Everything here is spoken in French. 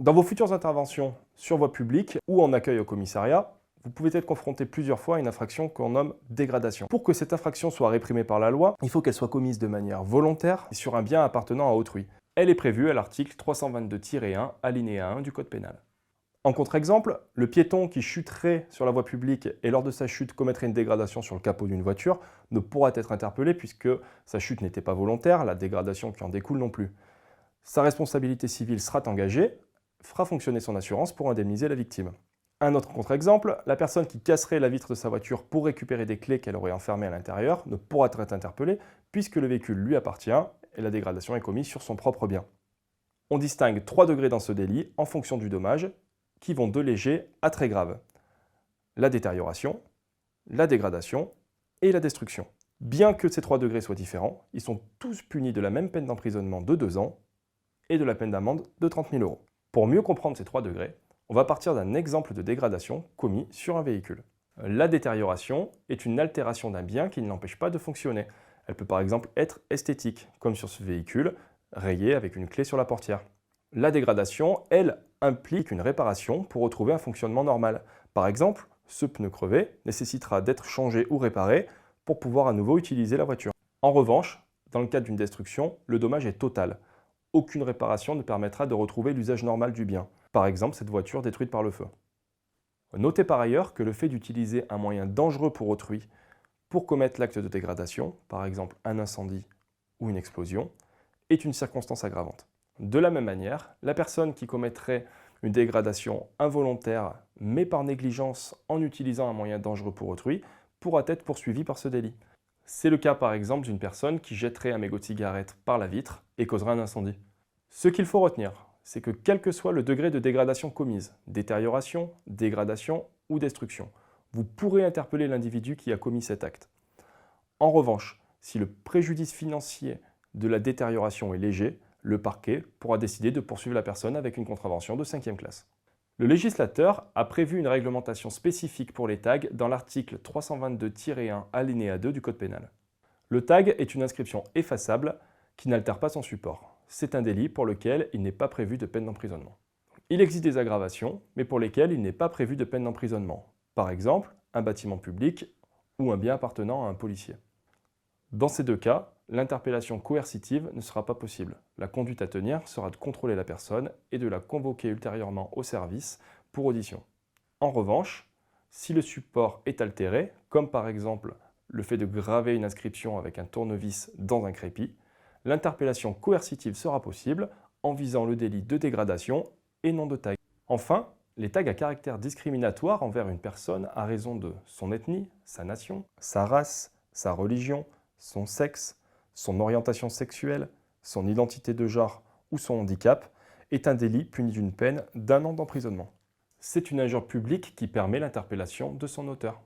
Dans vos futures interventions sur voie publique ou en accueil au commissariat, vous pouvez être confronté plusieurs fois à une infraction qu'on nomme dégradation. Pour que cette infraction soit réprimée par la loi, il faut qu'elle soit commise de manière volontaire et sur un bien appartenant à autrui. Elle est prévue à l'article 322-1, alinéa 1 du Code pénal. En contre-exemple, le piéton qui chuterait sur la voie publique et lors de sa chute commettrait une dégradation sur le capot d'une voiture ne pourra être interpellé puisque sa chute n'était pas volontaire, la dégradation qui en découle non plus. Sa responsabilité civile sera engagée, fera fonctionner son assurance pour indemniser la victime. Un autre contre-exemple, la personne qui casserait la vitre de sa voiture pour récupérer des clés qu'elle aurait enfermées à l'intérieur ne pourra être interpellée puisque le véhicule lui appartient et la dégradation est commise sur son propre bien. On distingue 3 degrés dans ce délit en fonction du dommage qui vont de léger à très grave. La détérioration, la dégradation et la destruction. Bien que ces 3 degrés soient différents, ils sont tous punis de la même peine d'emprisonnement de 2 ans et de la peine d'amende de 30 000 €. Pour mieux comprendre ces 3 degrés, on va partir d'un exemple de dégradation commis sur un véhicule. La détérioration est une altération d'un bien qui ne l'empêche pas de fonctionner. Elle peut par exemple être esthétique, comme sur ce véhicule, rayé avec une clé sur la portière. La dégradation, elle, implique une réparation pour retrouver un fonctionnement normal. Par exemple, ce pneu crevé nécessitera d'être changé ou réparé pour pouvoir à nouveau utiliser la voiture. En revanche, dans le cas d'une destruction, le dommage est total. Aucune réparation ne permettra de retrouver l'usage normal du bien. Par exemple, cette voiture détruite par le feu. Notez par ailleurs que le fait d'utiliser un moyen dangereux pour autrui pour commettre l'acte de dégradation, par exemple un incendie ou une explosion, est une circonstance aggravante. De la même manière, la personne qui commettrait une dégradation involontaire mais par négligence en utilisant un moyen dangereux pour autrui pourra être poursuivie par ce délit. C'est le cas par exemple d'une personne qui jetterait un mégot de cigarette par la vitre et causera un incendie. Ce qu'il faut retenir, c'est que quel que soit le degré de dégradation commise, détérioration, dégradation ou destruction, vous pourrez interpeller l'individu qui a commis cet acte. En revanche, si le préjudice financier de la détérioration est léger, le parquet pourra décider de poursuivre la personne avec une contravention de 5e classe. Le législateur a prévu une réglementation spécifique pour les tags dans l'article 322-1 alinéa 2 du Code pénal. Le tag est une inscription effaçable qui n'altère pas son support. C'est un délit pour lequel il n'est pas prévu de peine d'emprisonnement. Il existe des aggravations, mais pour lesquelles il n'est pas prévu de peine d'emprisonnement. Par exemple, un bâtiment public ou un bien appartenant à un policier. Dans ces deux cas, l'interpellation coercitive ne sera pas possible. La conduite à tenir sera de contrôler la personne et de la convoquer ultérieurement au service pour audition. En revanche, si le support est altéré, comme par exemple le fait de graver une inscription avec un tournevis dans un crépi, l'interpellation coercitive sera possible en visant le délit de dégradation et non de tag. Enfin, les tags à caractère discriminatoire envers une personne à raison de son ethnie, sa nation, sa race, sa religion, son sexe, son orientation sexuelle, son identité de genre ou son handicap est un délit puni d'une peine d'1 an d'emprisonnement. C'est une injure publique qui permet l'interpellation de son auteur.